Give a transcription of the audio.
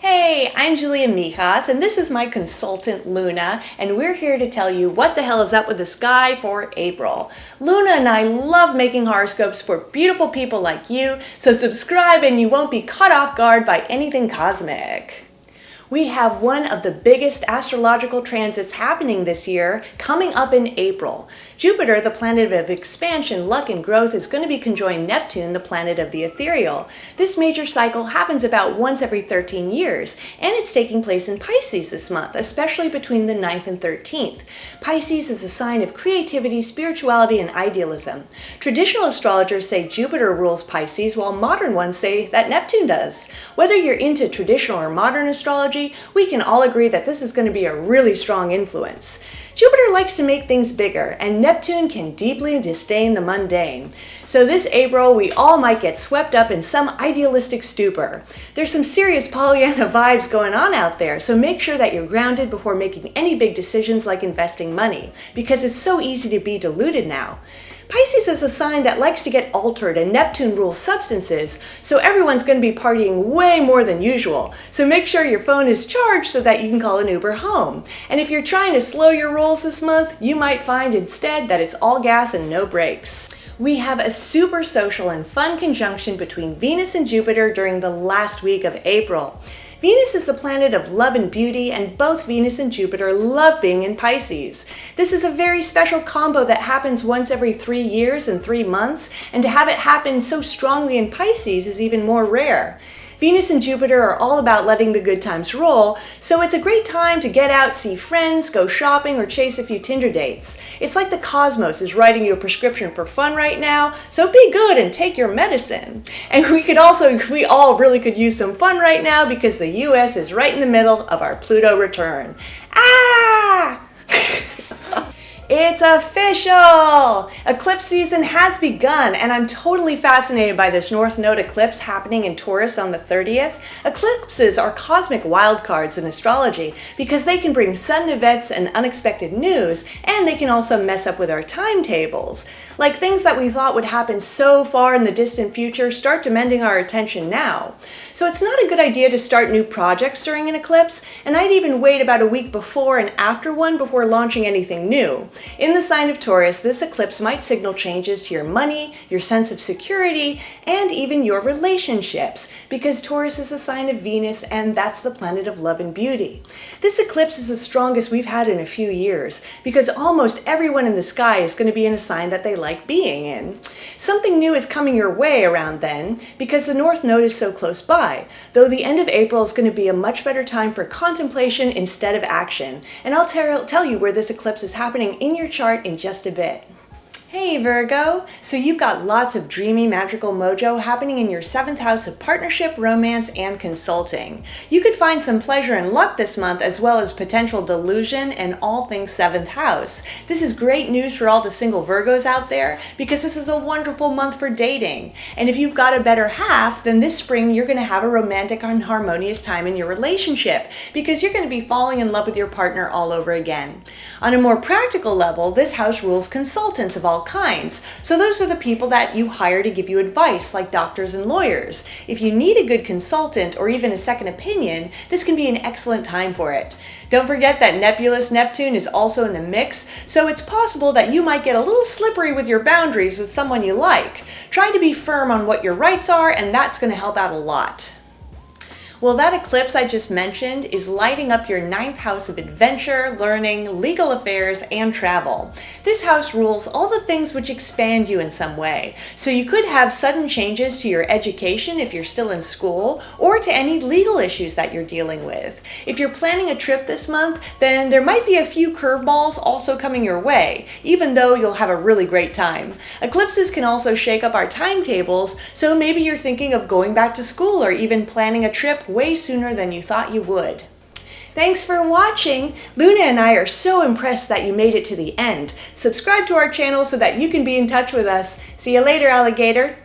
Hey, I'm Julia Mihas, and this is my consultant Luna, and we're here to tell you what the hell is up with the sky for April. Luna and I love making horoscopes for beautiful people like you, so subscribe and you won't be caught off guard by anything cosmic. We have one of the biggest astrological transits happening this year coming up in April. Jupiter, the planet of expansion, luck, and growth, is going to be conjoined Neptune, the planet of the ethereal. This major cycle happens about once every 13 years, and it's taking place in Pisces this month, especially between the 9th and 13th. Pisces is a sign of creativity, spirituality, and idealism. Traditional astrologers say Jupiter rules Pisces, while modern ones say that Neptune does. Whether you're into traditional or modern astrology, we can all agree that this is going to be a really strong influence. Jupiter likes to make things bigger, and Neptune can deeply disdain the mundane. So this April, we all might get swept up in some idealistic stupor. There's some serious Pollyana vibes going on out there, so make sure that you're grounded before making any big decisions like investing money, because it's so easy to be deluded now. Pisces is a sign that likes to get altered, and Neptune rules substances, so everyone's going to be partying way more than usual. So make sure your phone is charged so that you can call an Uber home. And if you're trying to slow your rolls this month, you might find instead that it's all gas and no brakes. We have a super social and fun conjunction between Venus and Jupiter during the last week of April. Venus is the planet of love and beauty, and both Venus and Jupiter love being in Pisces. This is a very special combo that happens once every 3 years and 3 months, and to have it happen so strongly in Pisces is even more rare. Venus and Jupiter are all about letting the good times roll, so it's a great time to get out, see friends, go shopping, or chase a few Tinder dates. It's like the cosmos is writing you a prescription for fun right now, so be good and take your medicine. And we all really could use some fun right now because the US is right in the middle of our Pluto return. Ah! It's official! Eclipse season has begun, and I'm totally fascinated by this North Node eclipse happening in Taurus on the 30th. Eclipses are cosmic wildcards in astrology because they can bring sudden events and unexpected news, and they can also mess up with our timetables. Like things that we thought would happen so far in the distant future start demanding our attention now. So it's not a good idea to start new projects during an eclipse, and I'd even wait about a week before and after one before launching anything new. In the sign of Taurus, this eclipse might signal changes to your money, your sense of security, and even your relationships, because Taurus is a sign of Venus, and that's the planet of love and beauty. This eclipse is the strongest we've had in a few years, because almost everyone in the sky is going to be in a sign that they like being in. Something new is coming your way around then, because the North Node is so close by, though the end of April is going to be a much better time for contemplation instead of action, and I'll tell you where this eclipse is happening in your chart in just a bit. Hey Virgo! So you've got lots of dreamy, magical mojo happening in your 7th house of partnership, romance, and consulting. You could find some pleasure and luck this month, as well as potential delusion and all things 7th house. This is great news for all the single Virgos out there, because this is a wonderful month for dating. And if you've got a better half, then this spring you're going to have a romantic and harmonious time in your relationship, because you're going to be falling in love with your partner all over again. On a more practical level, this house rules consultants of all kinds. So those are the people that you hire to give you advice, like doctors and lawyers. If you need a good consultant or even a second opinion, this can be an excellent time for it. Don't forget that nebulous Neptune is also in the mix, so it's possible that you might get a little slippery with your boundaries with someone you like. Try to be firm on what your rights are, and that's going to help out a lot. Well, that eclipse I just mentioned is lighting up your 9th house of adventure, learning, legal affairs, and travel. This house rules all the things which expand you in some way. So you could have sudden changes to your education if you're still in school, or to any legal issues that you're dealing with. If you're planning a trip this month, then there might be a few curveballs also coming your way, even though you'll have a really great time. Eclipses can also shake up our timetables, so maybe you're thinking of going back to school or even planning a trip way sooner than you thought you would. Thanks for watching! Luna and I are so impressed that you made it to the end. Subscribe to our channel so that you can be in touch with us. See you later, alligator!